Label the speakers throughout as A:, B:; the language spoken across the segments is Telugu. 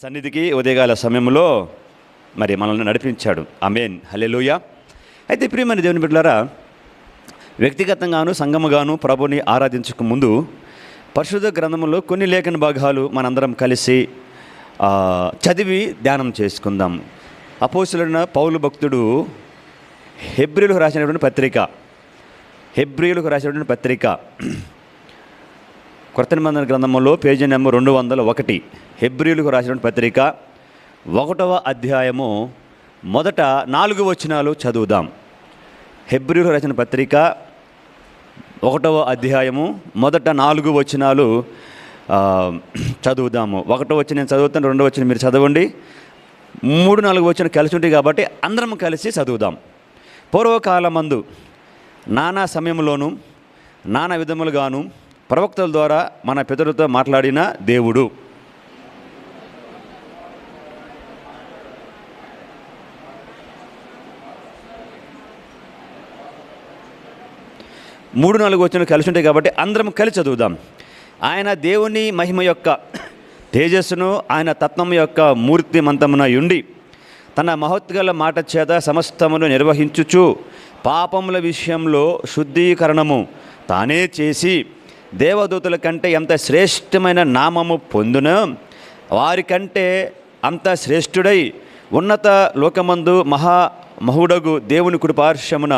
A: సన్నిధికి ఉదయకాల సమయంలో మరి మనల్ని నడిపించాడు. ఆమేన్, హల్లెలూయా. అయితే ప్రియమైన దేవుని బిడ్డలారా, వ్యక్తిగతంగాను సంఘముగాను ప్రభుని ఆరాధించక ముందు పరిశుద్ధ గ్రంథంలో కొన్ని లేఖన భాగాలు మనందరం కలిసి చదివి ధ్యానం చేసుకుందాం. అపోస్తలుడైన పౌలు భక్తుడు హెబ్రీయులకు రాసినటువంటి పత్రిక కొత్త నిబంధన గ్రంథంలో పేజీ నెంబర్ 201 హెబ్రీయులకు రాసినటువంటి పత్రిక 1వ అధ్యాయము మొదట 4 వచనాలు చదువుదాం. హెబ్రీయులకు రాసిన పత్రిక 1వ అధ్యాయము మొదట 4 వచనాలు చదువుదాము. 1వ వచనం నేను చదువుతాను, 2వ వచనం మీరు చదవండి. 3, 4 వచనం కలిసి ఉంటాయి కాబట్టి అందరం కలిసి చదువుదాం. పూర్వకాలమందు నానా సమయంలోనూ నానా విధములుగాను ప్రవక్తల ద్వారా మన పితరులతో మాట్లాడిన దేవుడు 3, 4 వచనాలు కలిసి ఉంటాయి కాబట్టి అందరం కలిసి చదువుదాం. ఆయన దేవుని మహిమ యొక్క తేజస్సును ఆయన తత్వం యొక్క మూర్తిమంతమున ఉండి తన మహోత్గల మాట చేత సమస్తమును నిర్వహించుచు పాపముల విషయంలో శుద్ధీకరణము తానే చేసి దేవదూతల కంటే ఎంత శ్రేష్టమైన నామము పొందునో వారికంటే అంత శ్రేష్ఠుడై ఉన్నత లోకమందు మహుడగు దేవుని కుడి పార్శ్వమున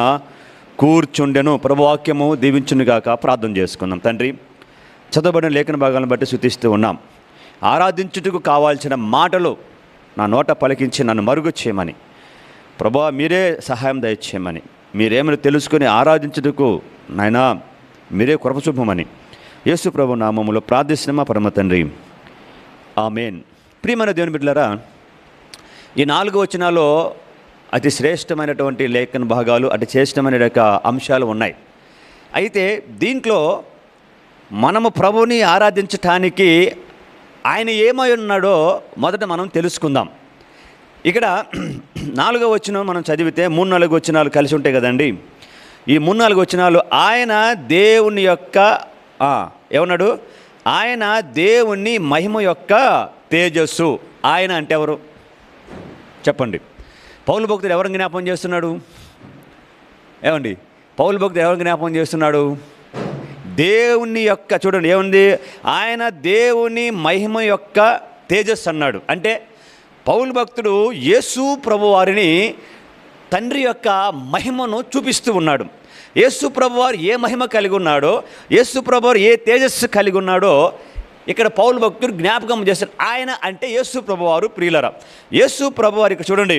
A: కూర్చుండెను. ప్రభువాక్యము దీవించునుగాక. ప్రార్థన చేసుకుందాం. తండ్రి, చదవబడిన లేఖన భాగాలను బట్టి స్తుతిస్తూ ఉన్నాం. ఆరాధించుటకు కావాల్సిన మాటలు నా నోట పలికించి నన్ను మరుగు చేయమని, ప్రభువా మీరే సహాయం దయచేయమని, మీరేమని తెలుసుకొని ఆరాధించుటకు నాయనా మీరే కృప చూపమని యేసు ప్రభు నామములో ప్రార్థిస్తున్నామా పరమ తండ్రి, ఆమేన్. ప్రియమైన దేవుని బిడ్డలారా, ఈ 4 వచనాల్లో అతి శ్రేష్టమైనటువంటి లేఖన భాగాలు, అతి శ్రేష్టమైన అంశాలు ఉన్నాయి. అయితే దీంట్లో మనము ప్రభుని ఆరాధించటానికి ఆయన ఏమై ఉన్నాడో మొదట మనం తెలుసుకుందాం. ఇక్కడ 4వ వచనం మనం చదివితే 3, 4 వచనాలు కలిసి ఉంటాయి కదండి. ఈ 3, 4 వచనాలు ఆయన దేవుని యొక్క ఏమన్నాడు? ఆయన దేవుని మహిమ యొక్క తేజస్సు. ఆయన అంటే ఎవరు చెప్పండి? పౌలు భక్తుడు ఎవరిని జ్ఞాపకం చేస్తున్నాడు? ఏమండి, పౌలు భక్తుడు ఎవరిని జ్ఞాపకం చేస్తున్నాడు? దేవుని యొక్క, చూడండి ఏముంది, ఆయన దేవుని మహిమ యొక్క తేజస్సు అన్నాడు. అంటే పౌలు భక్తుడు యేసు ప్రభువారిని తండ్రి యొక్క మహిమను చూపిస్తూ ఉన్నాడు. యేసు ప్రభువారు ఏ మహిమ కలిగి ఉన్నాడో, యేసు ప్రభువారు ఏ తేజస్సు కలిగి ఉన్నాడో ఇక్కడ పౌలు భక్తుడు జ్ఞాపకం చేస్తాడు. ఆయన అంటే యేసు ప్రభువారు. ప్రియులరా, యేసు ప్రభువారు ఇక్కడ చూడండి,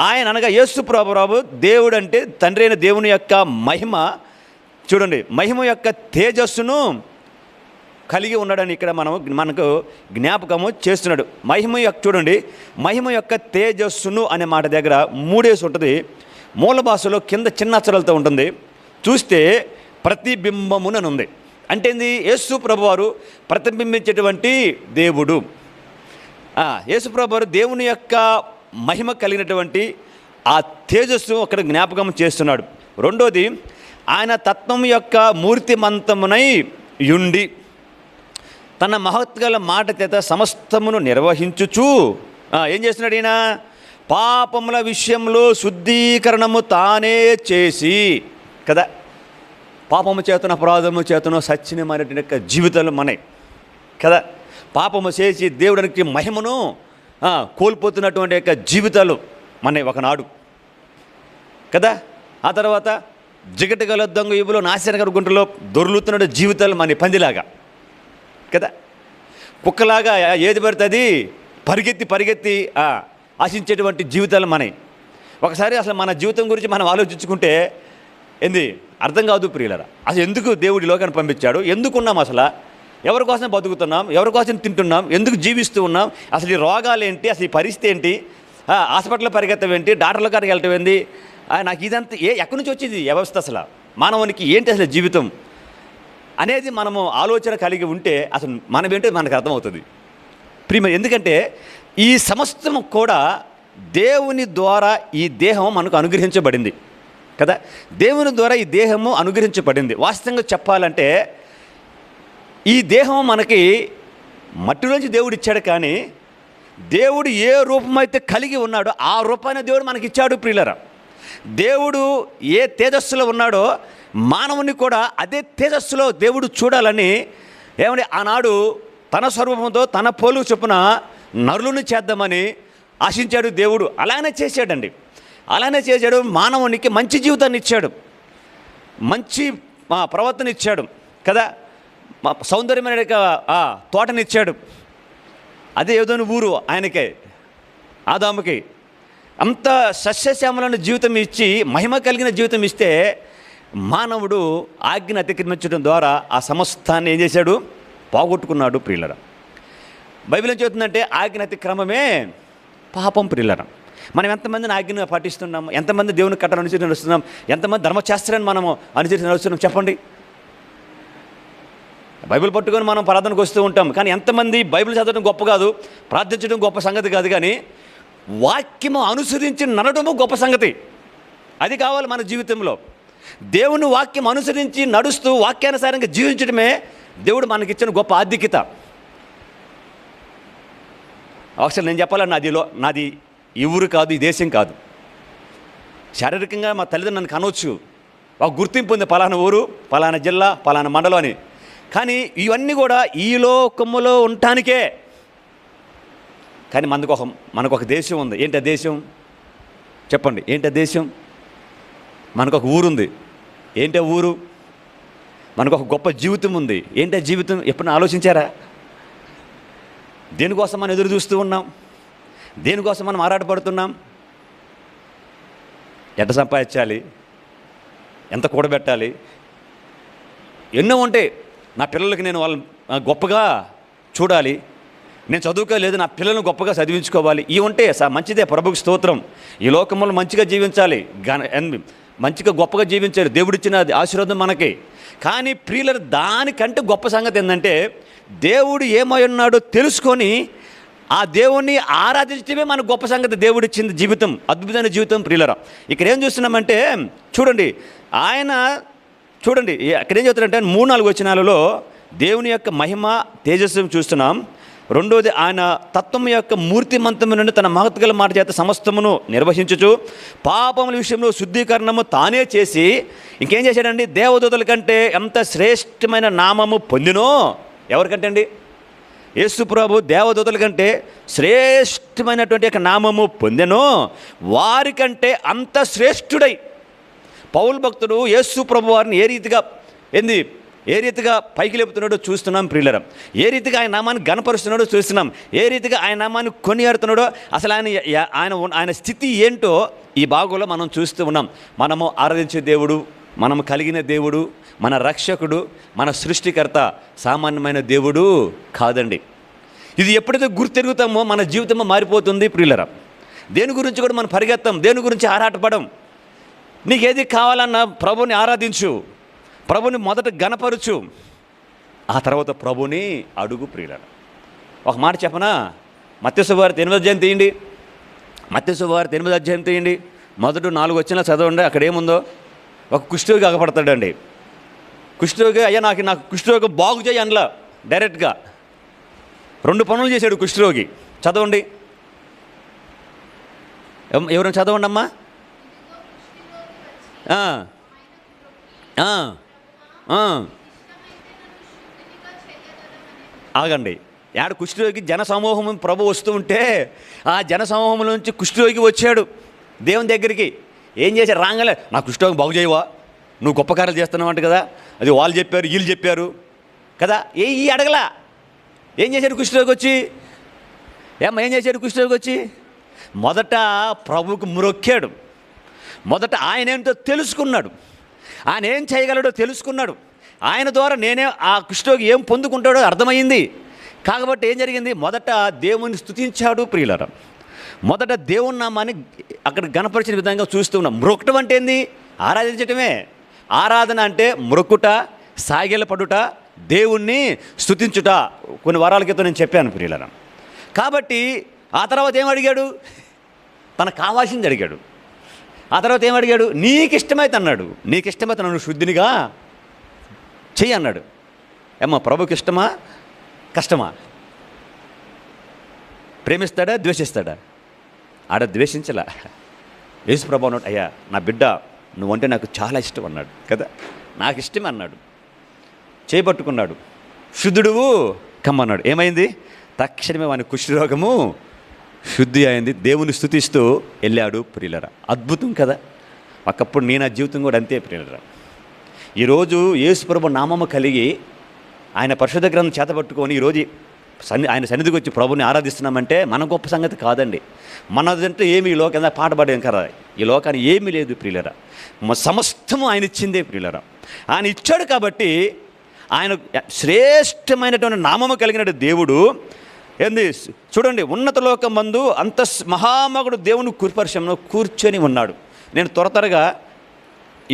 A: ఆయన అనగా యేసు ప్రభువారు దేవుడు అంటే తండ్రి అయిన దేవుని యొక్క మహిమ, చూడండి మహిమ యొక్క తేజస్సును కలిగి ఉన్నాడని ఇక్కడ మనకు జ్ఞాపకము చేస్తున్నాడు. మహిమ యొక్క, చూడండి మహిమ యొక్క తేజస్సును అనే మాట దగ్గర 3 ఉంటుంది. మూల భాషలో కింద చిన్న అక్షరాలతో ఉంటుంది. చూస్తే ప్రతిబింబమునని ఉంది. అంటే ఏంది? యేసు ప్రభువారు ప్రతిబింబించేటువంటి దేవుడు. యేసు ప్రభువారు దేవుని యొక్క మహిమ కలిగినటువంటి ఆ తేజస్సు అక్కడ జ్ఞాపకం చేస్తున్నాడు. రెండోది, ఆయన తత్వం యొక్క మూర్తిమంతమునై యుండి తన మహత్గల మాట చేత సమస్తమును నిర్వహించుచు ఏం చేస్తున్నాడు? ఈయన పాపముల విషయంలో శుద్ధీకరణము తానే చేసి కదా. పాపము చేతను అపరాధము చేతను సత్యమైనటువంటి యొక్క జీవితాలు మనవి కదా. పాపము చేసి దేవుడానికి మహిమను కోల్పోతున్నటువంటి యొక్క జీవితాలు మనవి ఒకనాడు కదా. ఆ తర్వాత జిగటగల దొంగ ఇవులో నాశనకర గుంటలో దొర్లుతున్న జీవితాలు మన పందిలాగా కదా. కుక్కలాగా ఏది పడుతుంది పరిగెత్తి ఆశించేటువంటి జీవితాలు మనవి. ఒకసారి అసలు మన జీవితం గురించి మనం ఆలోచించుకుంటే ఏంది అర్థం కాదు ప్రియులరా. అసలు ఎందుకు దేవుడి లోకాన్ని పంపించాడు? ఎందుకున్నాం? అసలు ఎవరి కోసం బతుకుతున్నాం? ఎవరి కోసం తింటున్నాం? ఎందుకు జీవిస్తూ ఉన్నాం? అసలు ఈ రోగాలు ఏంటి? అసలు ఈ పరిస్థితి ఏంటి? హాస్పిటల్లో పరిగెత్తడం ఏంటి? డాక్టర్ల కాడికి వెళ్ళటం ఏంటి? నాకు ఇదంతా ఎక్కడి నుంచి వచ్చింది వ్యవస్థ? అసలు మానవునికి ఏంటి అసలు జీవితం అనేది మనము ఆలోచన కలిగి ఉంటే అసలు మనమేంటో మనకు అర్థమవుతుంది ప్రియమైన. ఎందుకంటే ఈ సమస్తం కూడా దేవుని ద్వారా ఈ దేహం మనకు అనుగ్రహించబడింది కదా. దేవుని ద్వారా ఈ దేహము అనుగ్రహించబడింది. వాస్తవంగా చెప్పాలంటే ఈ దేహం మనకి మట్టిలోంచి దేవుడు ఇచ్చాడు, కానీ దేవుడు ఏ రూపమైతే కలిగి ఉన్నాడో ఆ రూపాన్ని దేవుడు మనకి ఇచ్చాడు ప్రియులరా. దేవుడు ఏ తేజస్సులో ఉన్నాడో మానవుని కూడా అదే తేజస్సులో దేవుడు చూడాలని ఏమని ఆనాడు తన స్వరూపంతో తన పోలు చొప్పున నరులను చేద్దామని ఆశించాడు దేవుడు. అలానే చేశాడండి. అలానే చేశాడు. మానవునికి మంచి జీవితాన్ని ఇచ్చాడు, మంచి ప్రవర్తన ఇచ్చాడు కదా, సౌందర్యమైన తోటనిచ్చాడు. అదే ఏదోని ఊరు ఆయనకే, ఆదాముకి. అంత సస్యశ్యామలైన జీవితం ఇచ్చి మహిమ కలిగిన జీవితం ఇస్తే మానవుడు ఆజ్ఞను అతిక్రమించడం ద్వారా ఆ సమస్తాన్ని ఏం చేశాడు? పోగొట్టుకున్నాడు ప్రియులరా. బైబిల్ ఏం చెబుతుందంటే ఆజ్ఞ అతిక్రమమే పాపం ప్రియులరా. మనం ఎంతమందిని ఆజ్ఞను పాటిస్తున్నాం? ఎంతమంది దేవుని కట్టను అనుసరించి నడుస్తున్నాం? ఎంతమంది ధర్మశాస్త్రాన్ని మనము అనుసరించి నడుస్తున్నాం? చెప్పండి. బైబిల్ పట్టుకొని మనం ప్రార్థనకు వస్తూ ఉంటాం, కానీ ఎంతమంది బైబిల్ చదవడం గొప్ప కాదు, ప్రార్థించడం గొప్ప సంగతి కాదు, కానీ వాక్యము అనుసరించి నడవడము గొప్ప సంగతి. అది కావాలి మన జీవితంలో. దేవుని వాక్యం అనుసరించి నడుస్తూ వాక్యానుసారంగా జీవించడమే దేవుడు మనకిచ్చిన గొప్ప ఆధిక్యత. అసలు నేను చెప్పాలని నాది ఈ ఊరు కాదు, ఈ దేశం కాదు. శారీరకంగా మా తల్లిదండ్రులు నన్ను కనవచ్చు, ఒక గుర్తింపు ఉంది, పలానా ఊరు, పలానా జిల్లా, పలానా మండలం అని. కానీ ఇవన్నీ కూడా ఈ లోకములో ఉండటానికే. కానీ మనకు ఒక దేశం ఉంది. ఏంటి ఆ దేశం? చెప్పండి, ఏంటి ఆ దేశం? మనకు ఒక ఊరుంది. ఏంటి ఆ ఊరు? మనకు ఒక గొప్ప జీవితం ఉంది. ఏంటి ఆ జీవితం? ఎప్పుడైనా ఆలోచించారా? దేనికోసం మనం ఎదురు చూస్తూ ఉన్నాం? దేనికోసం మనం ఆరాటపడుతున్నాం? ఎంత సంపాదించాలి, ఎంత కూడబెట్టాలి, ఎన్నో ఉంటాయి. నా పిల్లలకి నేను వాళ్ళని గొప్పగా చూడాలి, నేను చదువుకోలేదు, నా పిల్లలను గొప్పగా చదివించుకోవాలి. ఇవి ఉంటే మంచిదే, ప్రభుకి స్తోత్రం. ఈ లోకంలో మంచిగా జీవించాలి, మంచిగా గొప్పగా జీవించాలి, దేవుడిచ్చిన ఆశీర్వాదం మనకి. కానీ ప్రియుల దానికంటే గొప్ప సంగతి ఏంటంటే దేవుడు ఏమై ఉన్నాడో తెలుసుకొని ఆ దేవుణ్ణి ఆరాధించడమే మన గొప్ప సంగతి. దేవుడిచ్చింది జీవితం, అద్భుతమైన జీవితం ప్రియులరా. ఇక్కడ ఏం చూస్తున్నామంటే చూడండి, అక్కడ ఏం చెప్తారంటే 3-4 వచనాలలో దేవుని యొక్క మహిమ తేజస్సును చూస్తున్నాం. రెండోది ఆయన తత్వం యొక్క మూర్తిమంతము నుండి తన మహత్గల మాట చేత సమస్తమును నిర్వహించుచు పాపముల విషయంలో శుద్ధీకరణము తానే చేసి ఇంకేం చేశాడండి? దేవదూతల కంటే ఎంత శ్రేష్టమైన నామము పొందినో. ఎవరికంటే అండి? యేసు ప్రభు దేవదూతల కంటే శ్రేష్టమైనటువంటి యొక్క నామము పొందెనో వారికంటే అంత శ్రేష్ఠుడై పౌలు భక్తుడు యేసు ప్రభు వారిని ఏ రీతిగా పైకి లేపుతున్నాడో చూస్తున్నాం ప్రియులరం. ఏ రీతిగా ఆయన నామాన్ని గణపరుస్తున్నాడో చూస్తున్నాం. ఏ రీతిగా ఆయన నామాన్ని కొనియాడుతున్నాడో, అసలు ఆయన స్థితి ఏంటో ఈ భాగంలో మనం చూస్తూ ఉన్నాం. మనము ఆరాధించే దేవుడు, మనము కలిగిన దేవుడు, మన రక్షకుడు, మన సృష్టికర్త సామాన్యమైన దేవుడు కాదండి. ఇది ఎప్పుడైతే గుర్తెరుగుతామో మన జీవితం మారిపోతుంది ప్రియులరా. దేని గురించి కూడా మనం పరిగెత్తాం, దేని గురించి ఆరాటపడం. నీకేది కావాలన్నా ప్రభుని ఆరాధించు, ప్రభుని మొదట గణపరచు, ఆ తర్వాత ప్రభుని అడుగు ప్రియులరా. ఒక మాట చెప్పనా? మత్తయి సువార్త 8వ అధ్యాయం తీయండి. మత్తయి సువార్త 8వ అధ్యాయం తీయండి. మొదటి 4 వచనాలు చదవండి. అక్కడ ఏముందో? ఒక కుష్ఠరోగి అగపడతాడండి. కుష్ఠరోగి, అయ్యా నాకు కుష్ఠరోగం బాగు చేయి అనలా, డైరెక్ట్గా 2 పనులు చేశాడు కుష్ఠరోగి. చదవండి, ఎవరైనా చదవండి అమ్మా. ఆగండి. యాడ కుష్ఠరోగి జనసమూహం ప్రభు వస్తూ ఉంటే ఆ జనసమూహం నుంచి కుష్ఠరోగి వచ్చాడు దేవుని దగ్గరికి. ఏం చేశాడు? రాగానే నా కుష్ఠరోగం బాగు చేయవా, నువ్వు గొప్ప కార్యాలు చేస్తున్నావు అంట కదా. అది వాళ్ళు చెప్పారు, వీళ్ళు చెప్పారు కదా. ఈ అడగలా. ఏం చేశాడు కుష్ఠరోగి వచ్చి? ఏం చేశాడు కుష్ఠరోగి వచ్చి? మొదట ప్రభువుకు మొక్కాడు. మొదట ఆయన ఏంటో తెలుసుకున్నాడు, ఆయన ఏం చేయగలడో తెలుసుకున్నాడు. ఆయన ద్వారా నేనే ఆ కుష్ఠరోగి ఏం పొందుకుంటాడో అర్థమైంది. కాబట్టి ఏం జరిగింది? మొదట దేవుని స్తుతించాడు ప్రియులారా. మొదట దేవుని నామాన్ని అక్కడ గణపరిచిన విధంగా చూస్తూ ఉన్నాం. మ్రొక్కటం అంటే ఏంది? ఆరాధించటమే. ఆరాధన అంటే మ్రొక్కుట, సాగిలపడుట, దేవుణ్ణి స్తుతించుట. కొన్ని వారాల క్రితం నేను చెప్పాను ప్రియులారా. కాబట్టి ఆ తర్వాత ఏం అడిగాడు? తనకు కావాల్సింది అడిగాడు. ఆ తర్వాత ఏమడిగాడు? నీకు ఇష్టమైతే అన్నాడు. నీకు ఇష్టమైతే నన్ను శుద్ధినిగా చెయ్యి అన్నాడు. ఏమ్మా, ప్రభుకి ఇష్టమా కష్టమా? ప్రేమిస్తాడా, ద్వేషిస్తాడా? ఆడ ద్వేషించలా. యేసు ప్రభువు అన్నాడు, అయ్యా నా బిడ్డ నువ్వంటే నాకు చాలా ఇష్టం అన్నాడు కదా. నాకు ఇష్టం అన్నాడు, చేపట్టుకున్నాడు, శుద్ధుడువు కమ్మన్నాడు. ఏమైంది? తక్షణమే వాని కుష్ఠరోగము శుద్ధి అయింది. దేవుని స్తుతిస్తూ వెళ్ళాడు. ప్రియులరా, అద్భుతం కదా. ఒకప్పుడు నా జీవితం కూడా అంతే ప్రియులరా. ఈరోజు యేసు ప్రభు నామము కలిగి ఆయన పరిశుద్ధ గ్రంథం చేతపట్టుకొని ఈరోజు ఆయన సన్నిధికి వచ్చి ప్రభుని ఆరాధిస్తున్నామంటే మన గొప్ప సంగతి కాదండి. మనదంటే ఏమి ఈ లోకం పాట పాడేం కదా, ఈ లోకాన్ని ఏమీ లేదు ప్రియులరా. సమస్తము ఆయన ఇచ్చిందే ప్రియులరా. ఆయన ఇచ్చాడు కాబట్టి ఆయన శ్రేష్టమైనటువంటి నామము కలిగిన దేవుడు ఏంది చూడండి, ఉన్నత లోకం మందు అంత మహామగుడు దేవుని కుర్పర్శంలో కూర్చొని ఉన్నాడు. నేను త్వరగా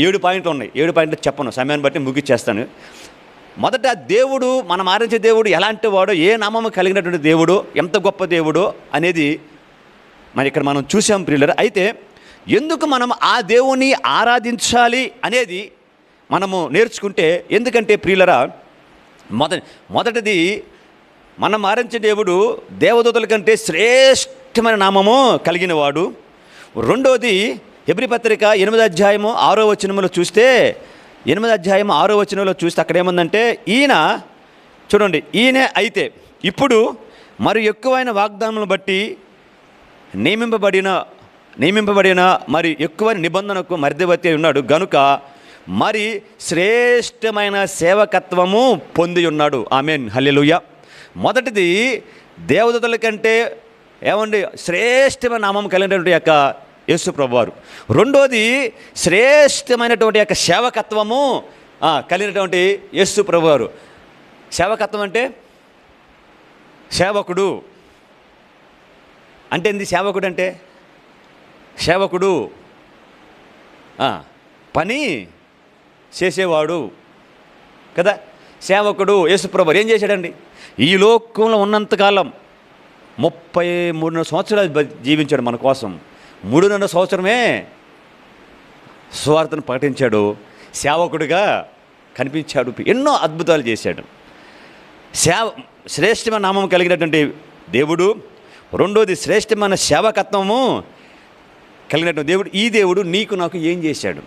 A: 7 పాయింట్లు ఉన్నాయి. 7 పాయింట్లు చెప్పను, సమయాన్ని బట్టి ముగిచ్చేస్తాను. మొదట దేవుడు, మనం ఆరాధించే దేవుడు ఎలాంటి వాడో, ఏ నామము కలిగినటువంటి దేవుడు, ఎంత గొప్ప దేవుడో అనేది మరి ఇక్కడ మనం చూసాం ప్రియులరా. అయితే ఎందుకు మనం ఆ దేవుని ఆరాధించాలి అనేది మనము నేర్చుకుంటే, ఎందుకంటే ప్రియులరా మొదటిది మనం ఆరాధించే దేవుడు దేవదూతల కంటే శ్రేష్టమైన నామము కలిగిన వాడు. రెండోది హెబ్రీ పత్రిక 8వ అధ్యాయము 6వ వచనంలో చూస్తే, 8వ అధ్యాయం 6వ వచనంలో చూస్తే అక్కడ ఏముందంటే, ఈయన చూడండి, ఈయనే అయితే ఇప్పుడు మరి ఎక్కువైన వాగ్దానములను బట్టి నియమింపబడిన మరి ఎక్కువైన నిబంధనకు మధ్యవర్తి ఉన్నాడు గనుక మరి శ్రేష్టమైన సేవకత్వము పొంది ఉన్నాడు. ఆమేన్, హల్లెలూయా. మొదటిది దేవదూతల కంటే ఏమండి శ్రేష్టమైన నామం కలిగినటువంటి యొక్క యేసు ప్రభువారు. రెండోది శ్రేష్టమైనటువంటి యొక్క సేవకత్వము కలిగినటువంటి యేసు ప్రభువారు. సేవకత్వం అంటే సేవకుడు అంటే ఏంది? సేవకుడు అంటే సేవకుడు పని చేసేవాడు కదా. సేవకుడు యేసు ప్రభువారు ఏం చేశాడండి? ఈ లోకంలో ఉన్నంతకాలం 33 సంవత్సరాలు జీవించాడు మన కోసం. 3.5 సంవత్సరమే సువార్తను ప్రకటించాడు, సేవకుడిగా కనిపించాడు, ఎన్నో అద్భుతాలు చేశాడు. శ్రేష్టమైన నామం కలిగినటువంటి దేవుడు. రెండోది శ్రేష్టమైన సేవకత్వము కలిగినటువంటి దేవుడు. ఈ దేవుడు నీకు నాకు ఏం చేశాడు?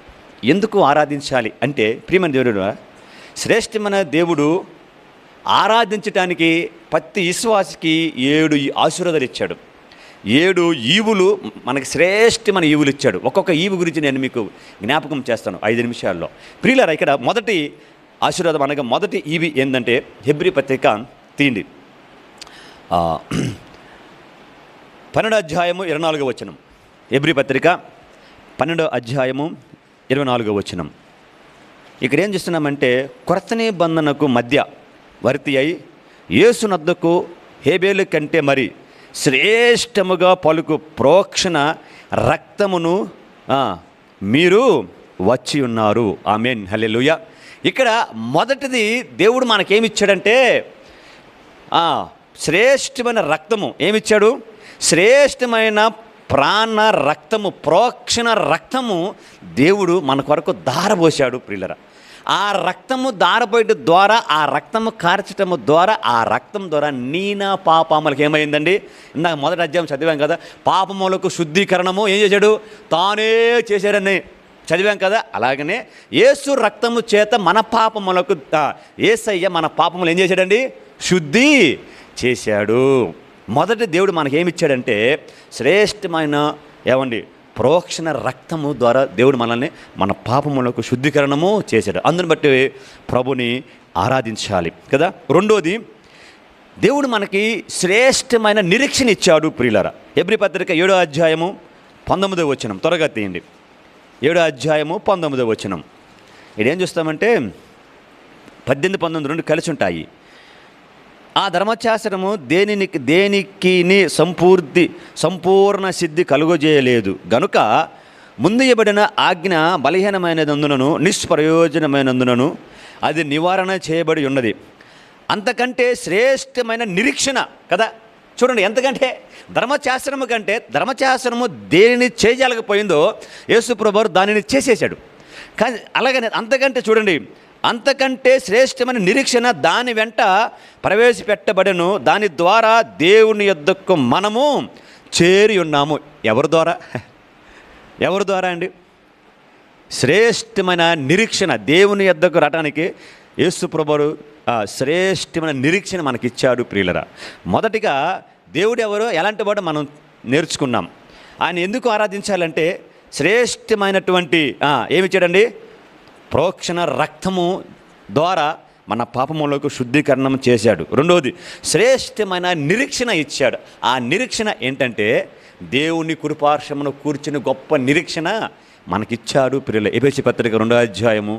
A: ఎందుకు ఆరాధించాలి అంటే, ప్రియమైన దేవుడు, శ్రేష్టమైన దేవుడు ఆరాధించటానికి ప్రతి విశ్వాసికి 7 ఆశీర్వాదాలు ఇచ్చాడు. 7 ఈవులు, మనకి శ్రేష్టమైన ఈవులు ఇచ్చాడు. ఒక్కొక్క ఈవు గురించి నేను మీకు జ్ఞాపకం చేస్తాను 5 నిమిషాల్లో. ప్రియులారా, ఇక్కడ మొదటి ఆశీర్వాదం అనగా మొదటి ఈవి ఏంటంటే, హెబ్రీ పత్రిక తీయండి 12వ అధ్యాయము 24వ వచనం. హెబ్రీ పత్రిక 12వ అధ్యాయము 24వ వచనం. ఇక్కడ ఏం చేస్తున్నామంటే, కొత్త నిబంధనకు మధ్య వర్తి అయి యేసునద్దకు హేబేలు కంటే మరి శ్రేష్టముగా పలుకు ప్రోక్షణ రక్తమును మీరు వచ్చి ఉన్నారు. ఆమేన్, హల్లెలూయా. ఇక్కడ మొదటిది దేవుడు మనకేమిచ్చాడంటే శ్రేష్టమైన రక్తము. ఏమిచ్చాడు? శ్రేష్టమైన ప్రాణ రక్తము, ప్రోక్షణ రక్తము దేవుడు మన కొరకు ధారపోశాడు ప్రియులరా. ఆ రక్తము ధారపోయడం ద్వారా, ఆ రక్తము కార్చటము ద్వారా, ఆ రక్తం ద్వారా నీనా పాపములకు ఏమైందండి? ఇందాక మొదటి అధ్యాయం చదివాం కదా, పాపములకు శుద్ధీకరణము ఏం చేశాడు? తానే చేశాడని చదివాం కదా. అలాగనే యేసు రక్తము చేత మన పాపములకు యేసయ్య మన పాపములు ఏం చేశాడండి? శుద్ధి చేశాడు. మొదటి దేవుడు మనకేమిచ్చాడంటే శ్రేష్టమైన ఏమండి ప్రోక్షణ రక్తము ద్వారా దేవుడు మనల్ని మన పాపములకు శుద్ధీకరణము చేశాడు. అందుని బట్టి ప్రభుని ఆరాధించాలి కదా. రెండోది, దేవుడు మనకి శ్రేష్టమైన నిరీక్షణ ఇచ్చాడు ప్రియులారా. హెబ్రీ పత్రిక 7వ అధ్యాయము 19వ వచనం, త్వరగా తీయండి. 7వ అధ్యాయము 19వ వచనం. ఇదేం చూస్తామంటే 18, 19 కలిసి ఉంటాయి. ఆ ధర్మశాస్త్రము దేనికి సంపూర్ణ సిద్ధి కలుగజేయలేదు గనుక ముందు ఇవ్వబడిన ఆజ్ఞ బలహీనమైనదందునను నిష్ప్రయోజనమైనందునను అది నివారణ చేయబడి ఉన్నది. అంతకంటే శ్రేష్టమైన నిరీక్షణ కదా. చూడండి, ఎంతకంటే ధర్మశాస్త్రము కంటే, ధర్మశాస్త్రము దేనిని చేయలేకపోయిందో యేసు ప్రభువు దానిని చేసేసాడు. కానీ అలాగనే అంతకంటే చూడండి, అంతకంటే శ్రేష్టమైన నిరీక్షణ దాని వెంట ప్రవేశపెట్టబడెను. దాని ద్వారా దేవుని యొద్దకు మనము చేరి ఉన్నాము. ఎవరి ద్వారా? ఎవరి ద్వారా అండి? శ్రేష్టమైన నిరీక్షణ దేవుని యొద్దకు రావడానికి యేసు ప్రభువు శ్రేష్టమైన నిరీక్షణ మనకిచ్చాడు ప్రియులరా. మొదటిగా దేవుడు ఎవరో ఎలాంటి వాడో మనం నేర్చుకున్నాం. ఆయన ఎందుకు ఆరాధించాలంటే శ్రేష్టమైనటువంటి ఏమి ఇచ్చాడండి? ప్రోక్షణ రక్తము ద్వారా మన పాపములకు శుద్ధీకరణం చేశాడు. రెండవది శ్రేష్టమైన నిరీక్షణ ఇచ్చాడు. ఆ నిరీక్షణ ఏంటంటే దేవుని కుడిపార్శ్వమున కూర్చుని గొప్ప నిరీక్షణ మనకిచ్చాడు ప్రియుల. ఎఫెసీ పత్రిక 2వ అధ్యాయము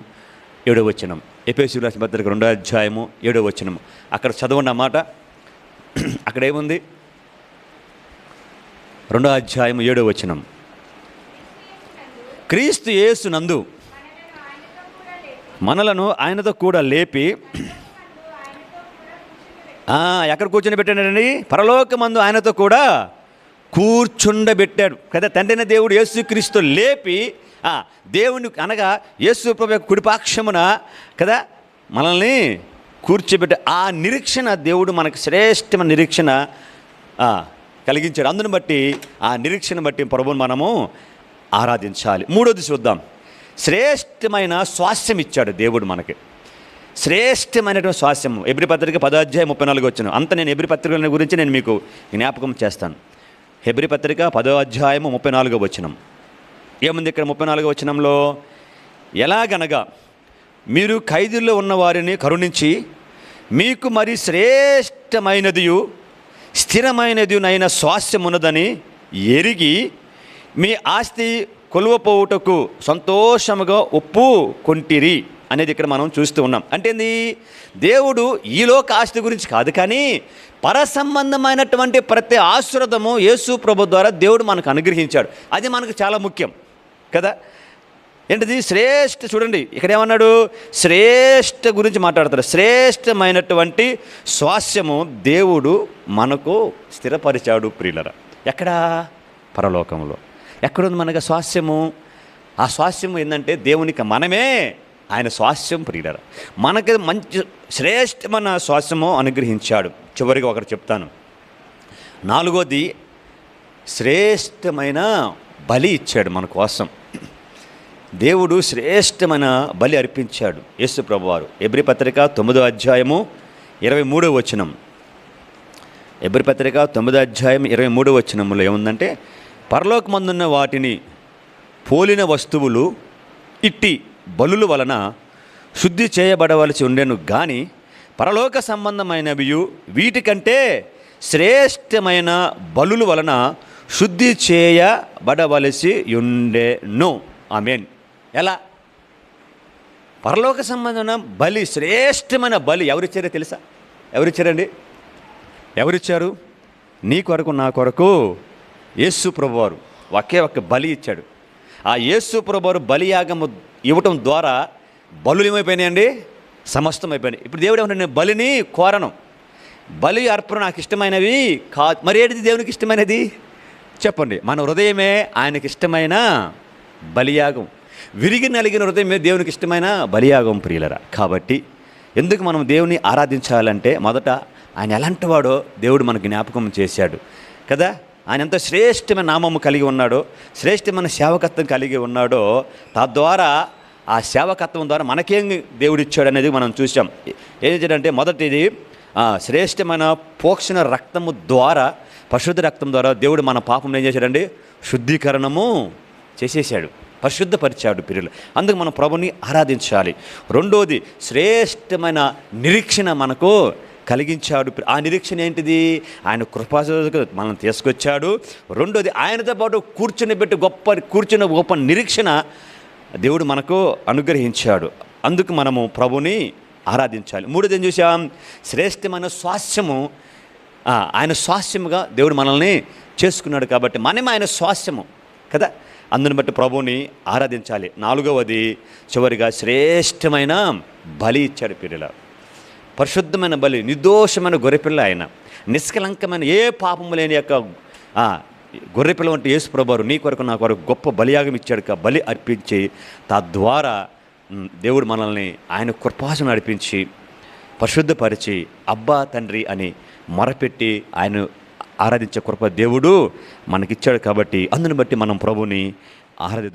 A: 7వ వచనం. ఎఫెసీ రాసిన పత్రిక 2వ అధ్యాయము 7వ వచనం. అక్కడ చదవండి అన్నమాట. అక్కడ ఏముంది? 2వ అధ్యాయం 7వ వచనం. క్రీస్తు యేసునందు మనలను ఆయనతో కూడా లేపి ఎక్కడ కూర్చొని పెట్టాడండి? పరలోకమందు ఆయనతో కూడా కూర్చుండబెట్టాడు కదా. తండ్రిన దేవుడు యేసుక్రీస్తు లేపి దేవుని అనగా యేసు ప్రభు యొక్క కుడిపాక్షమున కదా మనల్ని కూర్చోబెట్టి ఆ నిరీక్షణ దేవుడు మనకు శ్రేష్టమైన నిరీక్షణ కలిగించాడు. అందుని బట్టి ఆ నిరీక్షణ బట్టి ప్రభువుని మనము ఆరాధించాలి. మూడోది చూద్దాం. శ్రేష్టమైన స్వాస్థ్యం ఇచ్చాడు దేవుడు మనకి. శ్రేష్టమైనటువంటి స్వాస్థ్యం. హెబ్రీ పత్రిక 10వ అధ్యాయం 34 వచనం. అంత నేను హెబ్రీ పత్రికల గురించి నేను మీకు జ్ఞాపకం చేస్తాను. హెబ్రీ పత్రిక 10వ అధ్యాయము 34వ వచనం. ఏముంది ఇక్కడ 34వ వచనంలో? ఎలాగనగా మీరు ఖైదుల్లో ఉన్న వారిని కరుణించి మీకు మరి శ్రేష్టమైనదియు స్థిరమైనదినైన స్వాస్థ్యం ఉన్నదని ఎరిగి మీ ఆస్తి కొలువపోవుటకు సంతోషముగా ఒప్పుకొంటిరి అనేది ఇక్కడ మనం చూస్తూ ఉన్నాం. అంటే దేవుడు ఈలోక ఆస్తి గురించి కాదు, కానీ పర సంబంధమైనటువంటి ప్రతి ఆశీర్వాదము యేసు ప్రభు ద్వారా దేవుడు మనకు అనుగ్రహించాడు. అది మనకు చాలా ముఖ్యం కదా. ఏంటిది? శ్రేష్ఠ. చూడండి ఇక్కడ ఏమన్నాడు? శ్రేష్ఠ గురించి మాట్లాడతాడు. శ్రేష్టమైనటువంటి స్వాస్థ్యము దేవుడు మనకు స్థిరపరిచాడు ప్రియులరా. ఎక్కడ? పరలోకంలో. ఎక్కడుంది మనకు స్వాస్థ్యము? ఆ స్వాస్థ్యము ఏంటంటే దేవునికి మనమే ఆయన స్వాస్థ్యం ప్రియులరా. మనకి మంచి శ్రేష్టమైన స్వాస్థ్యము అనుగ్రహించాడు. చివరిగా ఒకటి చెప్తాను. 4వది శ్రేష్టమైన బలి ఇచ్చాడు మన కోసం. దేవుడు శ్రేష్టమైన బలి అర్పించాడు యేసు ప్రభువారు. హెబ్రీ పత్రిక 9వ అధ్యాయము 23వ వచనం. హెబ్రీ పత్రిక 9వ అధ్యాయం 23వ వచనంలో ఏముందంటే, పరలోకమందున్న వాటిని పోలిన వస్తువులు ఇట్టి బలుల వలన శుద్ధి చేయబడవలసి ఉండెను, కానీ పరలోక సంబంధమైనవి వీటికంటే శ్రేష్టమైన బలుల వలన శుద్ధి చేయబడవలసి ఉండెను. ఆమేన్. ఎలా? పరలోక సంబంధమైన బలి, శ్రేష్టమైన బలి ఎవరిచ్చారో తెలుసా? ఎవరిచ్చారండి? ఎవరిచ్చారు? నీ కొరకు నా కొరకు యేసు ప్రభువారు ఒకే ఒక్క బలి ఇచ్చాడు. ఆ యేసు ప్రభువారు బలియాగము ఇవ్వటం ద్వారా బలులు ఏమైపోయినాయండి? సమస్తం అయిపోయినాయి. ఇప్పుడు దేవుడు ఏమన్నా, నేను బలిని కోరను, బలి అర్పణ నాకు ఇష్టమైనవి కాదు. మరి ఏంటిది దేవునికి ఇష్టమైనది చెప్పండి? మన హృదయమే ఆయనకి ఇష్టమైన బలియాగం. విరిగి నలిగిన హృదయమే దేవునికి ఇష్టమైన బలియాగం ప్రియులరా. కాబట్టి ఎందుకు మనం దేవుని ఆరాధించాలంటే మొదట ఆయన ఎలాంటి వాడో దేవుడు మనకు జ్ఞాపకం చేశాడు కదా. ఆయన ఎంత శ్రేష్టమైన నామము కలిగి ఉన్నాడో, శ్రేష్టమైన సేవకత్వం కలిగి ఉన్నాడో, తద్వారా ఆ సేవకత్వం ద్వారా మనకేం దేవుడిచ్చాడు అనేది మనం చూసాం. ఏం చేశాడంటే మొదటిది శ్రేష్టమైన పోక్షణ రక్తము ద్వారా, పరిశుద్ధ రక్తం ద్వారా దేవుడు మన పాపం ఏం చేశాడండి? శుద్ధీకరణము చేసేసాడు, పరిశుద్ధపరిచాడు పిల్లలు. అందుకు మనం ప్రభుని ఆరాధించాలి. రెండోది శ్రేష్టమైన నిరీక్షణ మనకు కలిగించాడు. ఆ నిరీక్షణ ఏంటిది? ఆయన కృపాసకు మనం తీసుకొచ్చాడు. రెండోది ఆయనతో పాటు కూర్చున్న గొప్ప నిరీక్షణ దేవుడు మనకు అనుగ్రహించాడు. అందుకు మనము ప్రభుని ఆరాధించాలి. మూడోది ఏం చూసాం? శ్రేష్టమైన స్వాస్థ్యము, ఆయన స్వాస్థ్యముగా దేవుడు మనల్ని చేసుకున్నాడు కాబట్టి మనమే ఆయన స్వాస్థ్యము కదా. అందుని బట్టి ప్రభుని ఆరాధించాలి. నాలుగవది చివరిగా శ్రేష్టమైన బలి ఇచ్చాడు పిల్లల. పరిశుద్ధమైన బలి, నిర్దోషమైన గొర్రెపిల్ల, ఆయన నిష్కలంకమైన ఏ పాపము లేని యొక్క గొర్రెపిల్ల వంటి యేసు ప్రభువారు నీ కొరకు నా కొరకు గొప్ప బలియాగం ఇచ్చాడు. బలి అర్పించి తద్వారా దేవుడు మనల్ని ఆయన కృపాసు నడిపించి పరిశుద్ధపరిచి అబ్బా తండ్రి అని మొరపెట్టి ఆయన ఆరాధించే కృప దేవుడు మనకిచ్చాడు. కాబట్టి అందుని బట్టి మనం ప్రభుని ఆరాధిద్దాం.